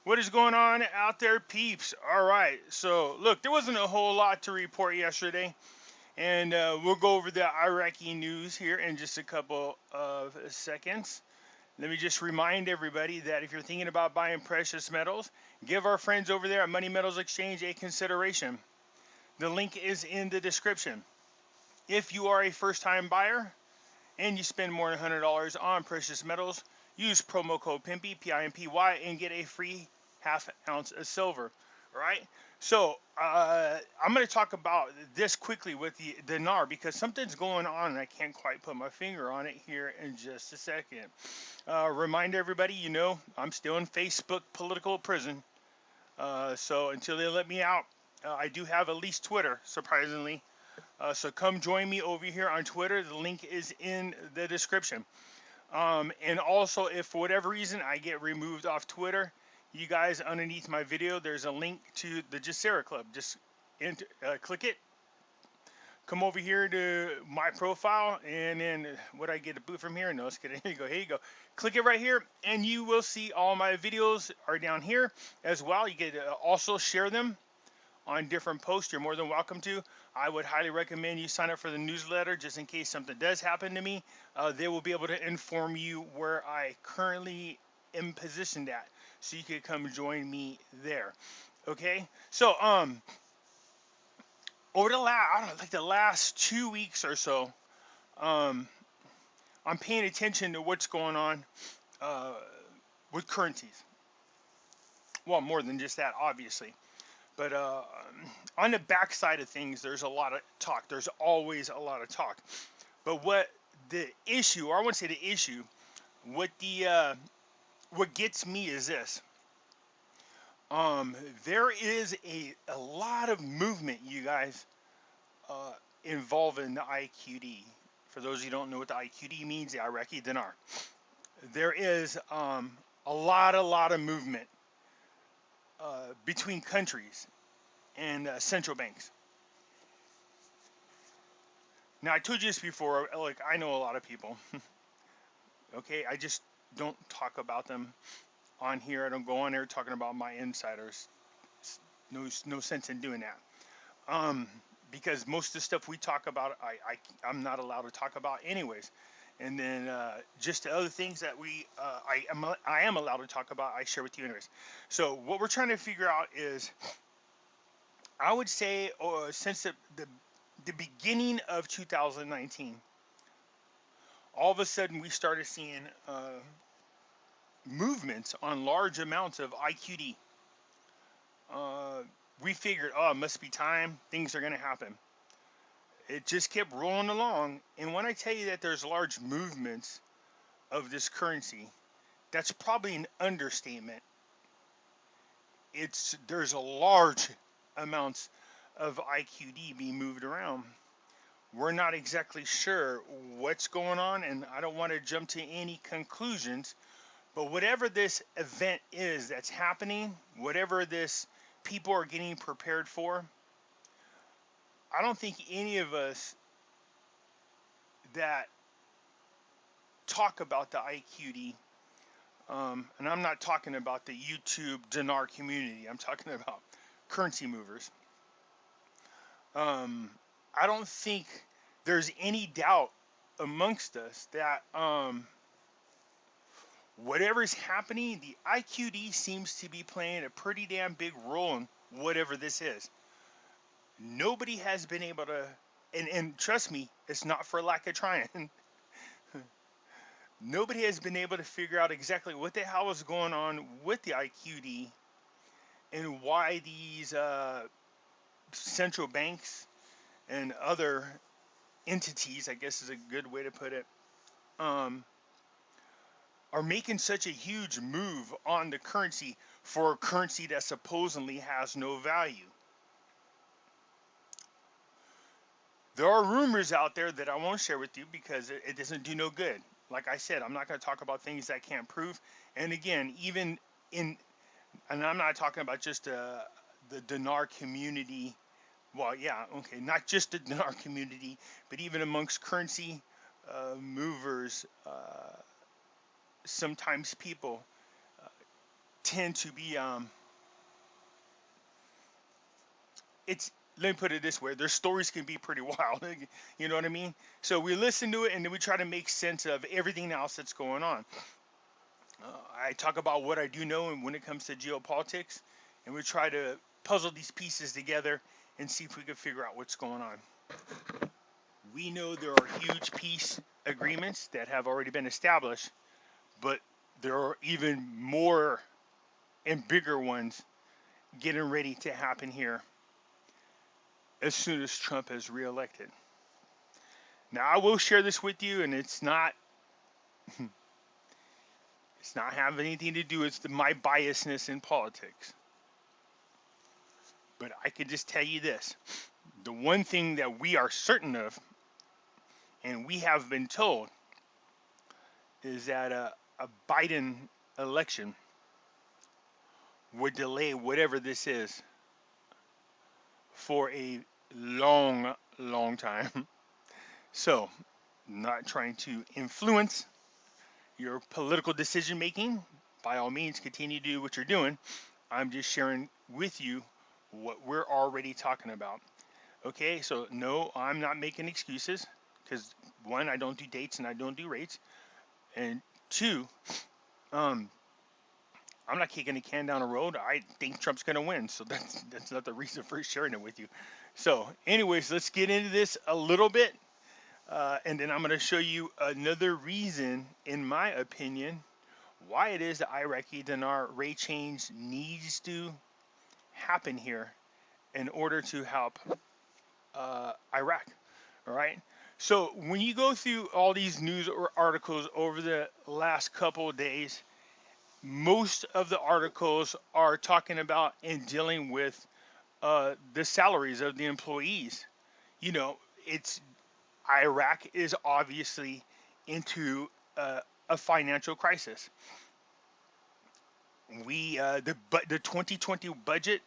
What is going on out there, peeps? All right, so look, there wasn't a whole lot to report yesterday, and we'll go over the Iraqi news here in just a couple of seconds. Let me just remind everybody that if you're thinking about buying precious metals, give our friends over there at Money Metals Exchange a consideration. The link is in the description. If you are a first time buyer and you spend more than $100 on precious metals, use promo code Pimpy, P-I-M-P-Y, and get a free half ounce of silver. All right. So I'm going to talk about this quickly with the dinar because something's going on and I can't quite put my finger on it here in just a second. Remind everybody, I'm still in Facebook political prison. So until they let me out, I do have at least Twitter, surprisingly. So come join me over here on Twitter. The link is in the description. And also, if for whatever reason I get removed off Twitter, you guys, underneath my video, there's a link to the GESARA Club. Just click it. Come over here to my profile, and then would I get a boot from here? No, let's get it. Here you go. Here you go. Click it right here, and you will see all my videos are down here as well. You get to also share them on different posts. You're more than welcome to. I would highly recommend you sign up for the newsletter just in case something does happen to me. They will be able to inform you where I currently am positioned at, so you could come join me there. Okay, so over the last 2 weeks or so, um, I'm paying attention to what's going on uh, with currencies. Well, more than just that, obviously. But on the backside of things, there's a lot of talk. There's always a lot of talk. But what the issue, or I wouldn't say the issue, what what gets me is this. There is a lot of movement, you guys, uh, involving the IQD. For those who don't know what the IQD means, the Iraqi Dinar. There is a lot of movement between countries and central banks. Now, I told you this before. Like, I know a lot of people. Okay, I just don't talk about them on here. I don't go on there talking about my insiders. No sense in doing that. Um, because most of the stuff we talk about, I'm not allowed to talk about anyways. And then just the other things that I am allowed to talk about, I share with you anyways. So what we're trying to figure out is, I would say, since the beginning of 2019, all of a sudden we started seeing movements on large amounts of IQD. Uh, we figured, oh, it must be time. Things are going to happen. It just kept rolling along. And when I tell you that there's large movements of this currency, that's probably an understatement. There's a large amounts of IQD being moved around. We're not exactly sure what's going on, and I don't want to jump to any conclusions. But whatever this event is that's happening, whatever this people are getting prepared for, I don't think any of us that talk about the IQD, and I'm not talking about the YouTube dinar community, I'm talking about currency movers. I don't think there's any doubt amongst us that whatever's happening, the IQD seems to be playing a pretty damn big role in whatever this is. Nobody has been able to, and trust me, it's not for lack of trying. Nobody has been able to figure out exactly what the hell is going on with the IQD and why these central banks and other entities, I guess is a good way to put it, um, are making such a huge move on the currency for a currency that supposedly has no value. There are rumors out there that I won't share with you because it doesn't do no good. Like I said, I'm not going to talk about things that I can't prove. And again, and I'm not talking about just the dinar community. Well, yeah, okay, not just the dinar community, but even amongst currency movers, sometimes people tend to be it's let me put it this way, their stories can be pretty wild. You know what I mean? So we listen to it and then we try to make sense of everything else that's going on. I talk about what I do know and when it comes to geopolitics, and we try to puzzle these pieces together and see if we can figure out what's going on. We know there are huge peace agreements that have already been established, but there are even more and bigger ones getting ready to happen here as soon as Trump is reelected. Now, I will share this with you, and it's not having anything to do with my biasness in politics. But I can just tell you this. The one thing that we are certain of, and we have been told, is that a Biden election would delay whatever this is for a long, long time. So, not trying to influence your political decision making. By all means, continue to do what you're doing. I'm just sharing with you what we're already talking about. Okay, so no, I'm not making excuses because one, I don't do dates and I don't do rates, and two, I'm not kicking a can down the road. I think Trump's going to win, so that's not the reason for sharing it with you. So, anyways, let's get into this a little bit. And then I'm going to show you another reason, in my opinion, why it is the Iraqi dinar rate change needs to happen here in order to help Iraq. All right. So when you go through all these news articles over the last couple of days, most of the articles are talking about and dealing with the salaries of the employees. You know, it's Iraq is obviously into a financial crisis. The 2020 budget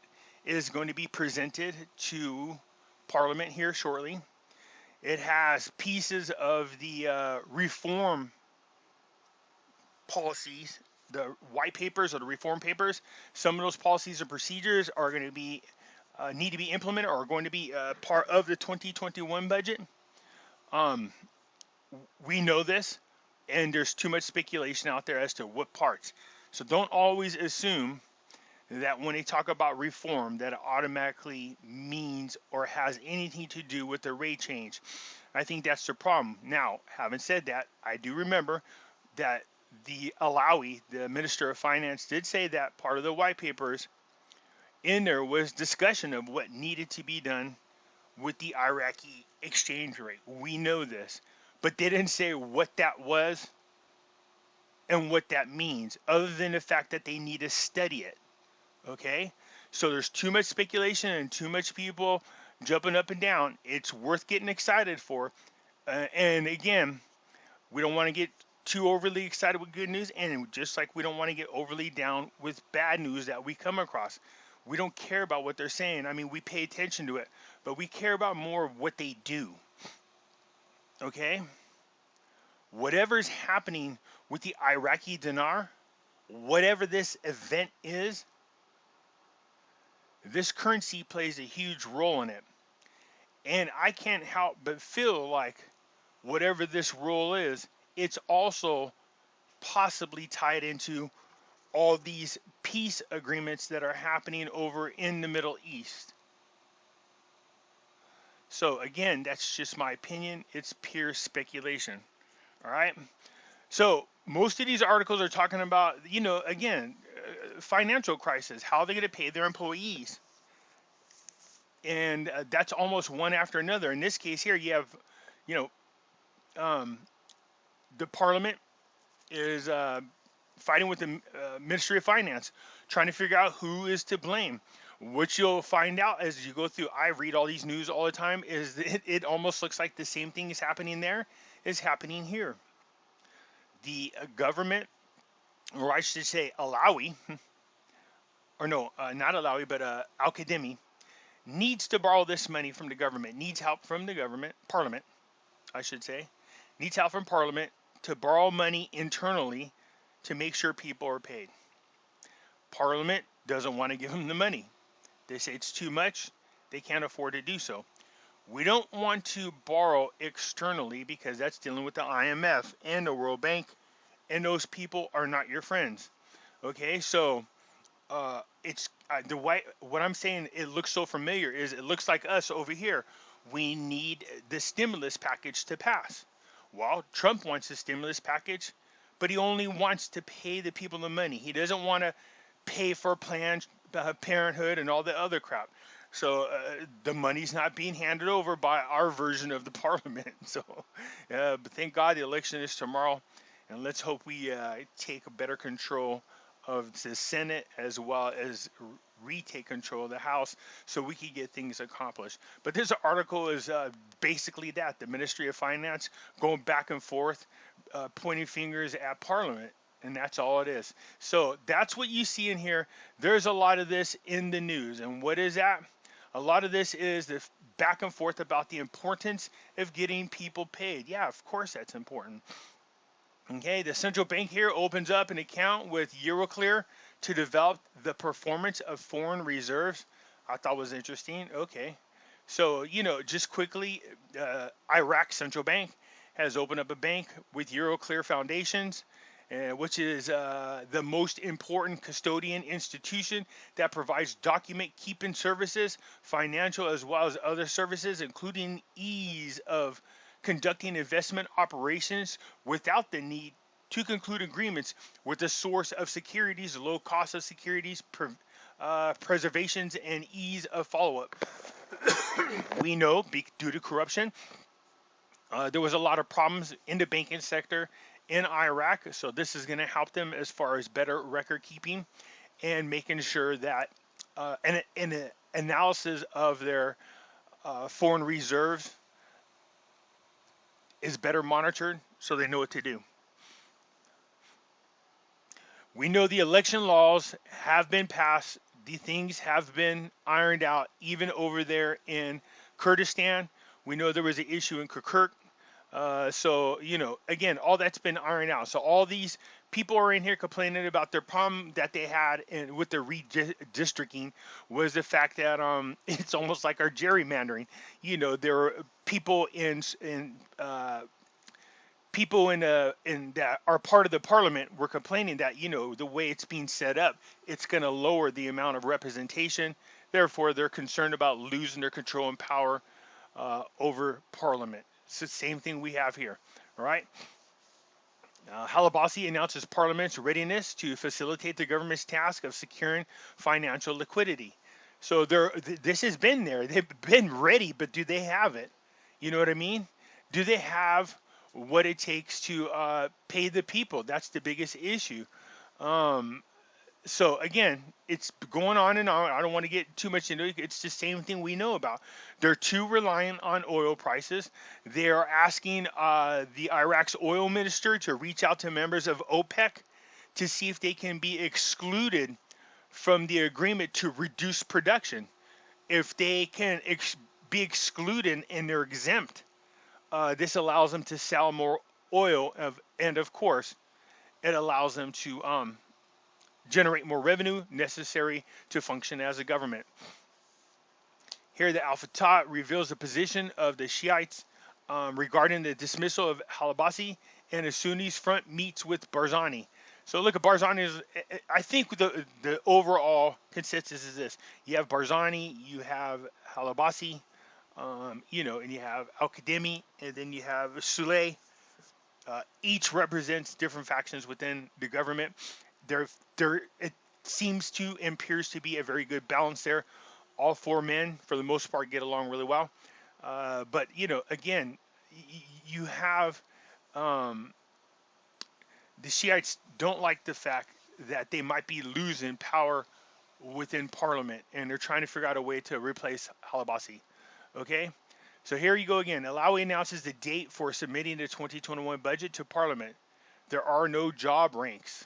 is going to be presented to Parliament here shortly. It has pieces of the reform policies, the white papers or the reform papers. Some of those policies and procedures are going to be need to be implemented or are going to be part of the 2021 budget. We know this, and there's too much speculation out there as to what parts. So don't always assume that when they talk about reform that it automatically means or has anything to do with the rate change. I think that's the problem. Now, having said that, I do remember that the Alawi, the Minister of Finance, did say that part of the white papers in there was discussion of what needed to be done with the Iraqi exchange rate. We know this, but they didn't say what that was and what that means, other than the fact that they need to study it. Okay? So there's too much speculation and too much people jumping up and down. It's worth getting excited for. And again, we don't want to get too overly excited with good news, and just like we don't want to get overly down with bad news that we come across. We don't care about what they're saying. I mean, we pay attention to it, but we care about more of what they do. Okay? Whatever's happening with the Iraqi dinar, whatever this event is, this currency plays a huge role in it. And I can't help but feel like whatever this role is, it's also possibly tied into all these peace agreements that are happening over in the Middle East. So again, that's just my opinion. It's pure speculation. All right. So most of these articles are talking about, again, financial crisis, how they're going to pay their employees. And that's almost one after another. In this case here, you have, the Parliament is fighting with the Ministry of Finance, trying to figure out who is to blame. What you'll find out as you go through, I read all these news all the time, is that it almost looks like the same thing is happening there is happening here. The government, or I should say Alawi, or no, not Alawi, but Al-Qademi, needs to borrow this money from the government, needs help from the government, Parliament, I should say, needs help from Parliament to borrow money internally to make sure people are paid. Parliament doesn't want to give them the money. They say it's too much. They can't afford to do so. We don't want to borrow externally because that's dealing with the IMF and the World Bank, and those people are not your friends. Okay, so it's the white. What I'm saying, it looks so familiar. Is it looks like us over here? We need the stimulus package to pass. Well, Trump wants a stimulus package, but he only wants to pay the people the money. He doesn't want to pay for Planned Parenthood and all the other crap. So the money's not being handed over by our version of the parliament. So, but thank God the election is tomorrow, and let's hope we take better control of the Senate as well as retake control of the House so we can get things accomplished. But this article is basically that the Ministry of Finance going back and forth, pointing fingers at Parliament. And that's all it is. So that's what you see in here. There's a lot of this in the news. And what is that? A lot of this is the back and forth about the importance of getting people paid. Yeah, of course that's important. Okay, the central bank here opens up an account with Euroclear to develop the performance of foreign reserves. I thought was interesting. Okay, so just quickly, Iraq Central Bank has opened up a bank with Euroclear Foundations, which is the most important custodian institution that provides document keeping services, financial as well as other services, including ease of conducting investment operations without the need to conclude agreements with the source of securities, low cost of securities, preservations, and ease of follow-up. We know due to corruption, there was a lot of problems in the banking sector in Iraq, so this is going to help them as far as better record keeping and making sure that an analysis of their foreign reserves is better monitored so they know what to do. We know the election laws have been passed. The things have been ironed out, even over there in Kurdistan. We know there was an issue in Kirkuk. So, again, all that's been ironed out. So all these people are in here complaining about their problem that they had with the redistricting was the fact that it's almost like our gerrymandering. There are people in that are part of the parliament were complaining that the way it's being set up, it's going to lower the amount of representation. Therefore, they're concerned about losing their control and power over parliament. It's the same thing we have here. All right. Halabasi announces Parliament's readiness to facilitate the government's task of securing financial liquidity. So this has been there. They've been ready, but do they have it? You know what I mean? Do they have what it takes to pay the people? That's the biggest issue. So again, it's going on and on. I don't want to get too much into it. It's the same thing we know about. They're too reliant on oil prices. They are asking the Iraq's oil minister to reach out to members of OPEC to see if they can be excluded from the agreement to reduce production. If they can be excluded and they're exempt, this allows them to sell more oil, and of course, it allows them to generate more revenue necessary to function as a government. Here, the Al-Fatah reveals the position of the Shiites regarding the dismissal of Halabasi, and the Sunnis front meets with Barzani. So look at Barzani. I think the overall consensus is this: you have Barzani, you have Halabasi, and you have Al-Qademi, and then you have Souleh. Each represents different factions within the government. It seems to and appears to be a very good balance there. All four men, for the most part, get along really well. But again, you have the Shiites don't like the fact that they might be losing power within Parliament, and they're trying to figure out a way to replace Halabasi. Okay, so here you go again. Alawi announces the date for submitting the 2021 budget to Parliament. There are no job ranks.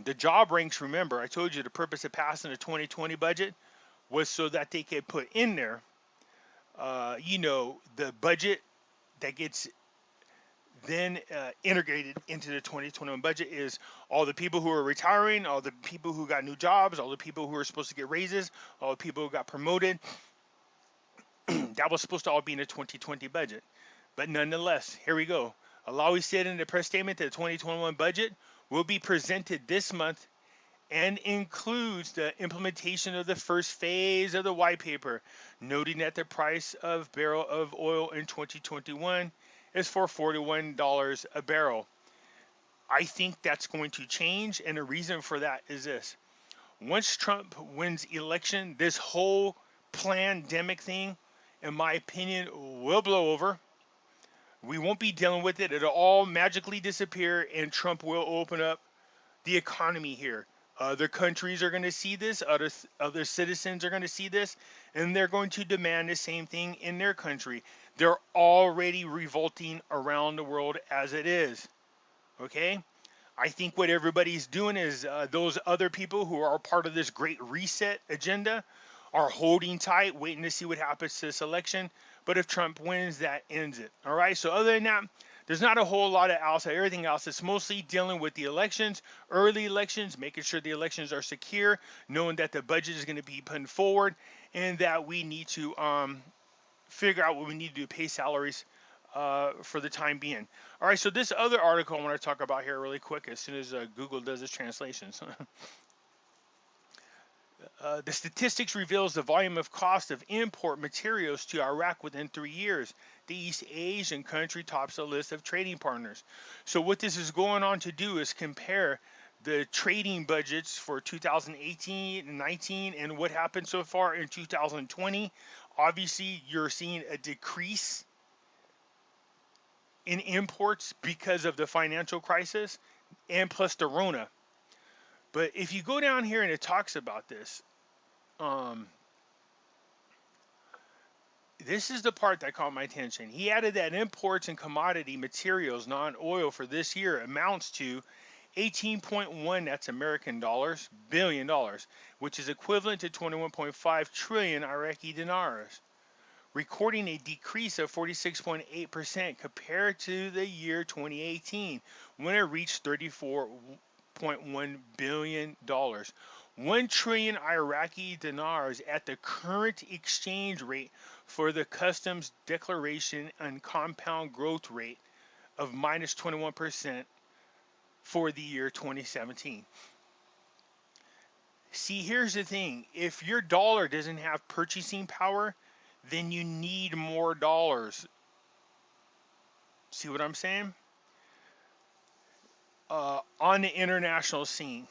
The job ranks, remember, I told you the purpose of passing the 2020 budget was so that they could put in there, the budget that gets then integrated into the 2021 budget is all the people who are retiring, all the people who got new jobs, all the people who are supposed to get raises, all the people who got promoted. That was supposed to all be in the 2020 budget. But nonetheless, here we go. Alawi said in the press statement that the 2021 budget will be presented this month and includes the implementation of the first phase of the white paper, noting that the price of barrel of oil in 2021 is for $41 a barrel. I think that's going to change, and the reason for that is this. Once Trump wins election, this whole pandemic thing, in my opinion, will blow over. We won't be dealing with it. It'll all magically disappear, and Trump will open up the economy here. Other countries are going to see this. Other citizens are going to see this, and they're going to demand the same thing in their country. They're already revolting around the world as it is. Okay? I think what everybody's doing is those other people who are part of this great reset agenda are holding tight, waiting to see what happens to this election. But if Trump wins, that ends it. All right? So other than that, there's not a whole lot of outside. Everything else is mostly dealing with the elections, early elections, making sure the elections are secure, knowing that the budget is going to be put forward, and that we need to figure out what we need to do, pay salaries for the time being. All right, so this other article I want to talk about here really quick as soon as Google does its translations. The statistics reveals the volume of cost of import materials to Iraq within 3 years. The East Asian country tops the list of trading partners. So what this is going on to do is compare the trading budgets for 2018 and 19 and what happened so far in 2020. Obviously, you're seeing a decrease in imports because of the financial crisis and plus the Rona. But if you go down here and it talks about this, this is the part that caught my attention. He added that imports and commodity materials, non-oil, for this year amounts to 18.1, that's American dollars, billion dollars, which is equivalent to 21.5 trillion Iraqi dinars, recording a decrease of 46.8% compared to the year 2018, when it reached $34.1 billion. 1 trillion Iraqi dinars at the current exchange rate for the customs declaration and compound growth rate of minus 21% for the year 2017. See, here's the thing. If your dollar doesn't have purchasing power, then you need more dollars. See what I'm saying? On the international scene,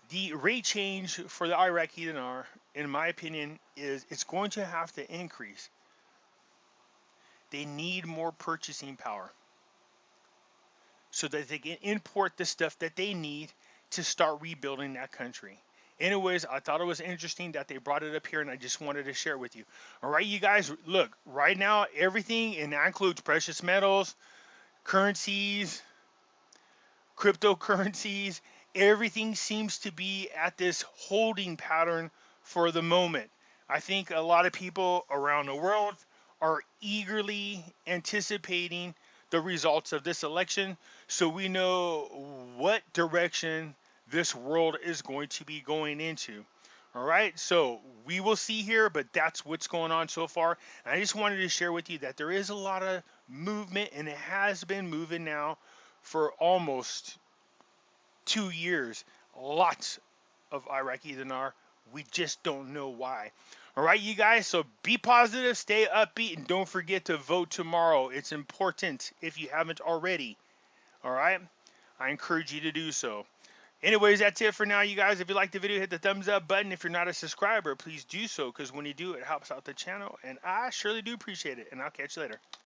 the rate change for the Iraqi dinar, in my opinion, is it's going to have to increase. They need more purchasing power so that they can import the stuff that they need to start rebuilding that country. Anyways, I thought it was interesting that they brought it up here, and I just wanted to share with you. All right, you guys, look, right now, everything, and that includes precious metals, currencies, cryptocurrencies, everything seems to be at this holding pattern for the moment. I think a lot of people around the world are eagerly anticipating the results of this election, so we know what direction this world is going to be going into. All right, so we will see here, but that's what's going on so far. And I just wanted to share with you that there is a lot of movement, and it has been moving now for almost 2 years. Lots of Iraqi dinar. We just don't know why. All right, you guys, so be positive, stay upbeat, and don't forget to vote tomorrow. It's important if you haven't already. All right, I encourage you to do so. Anyways, that's it for now, you guys. If you liked the video, hit the thumbs up button. If you're not a subscriber, please do so, because when you do, it helps out the channel, and I surely do appreciate it, and I'll catch you later.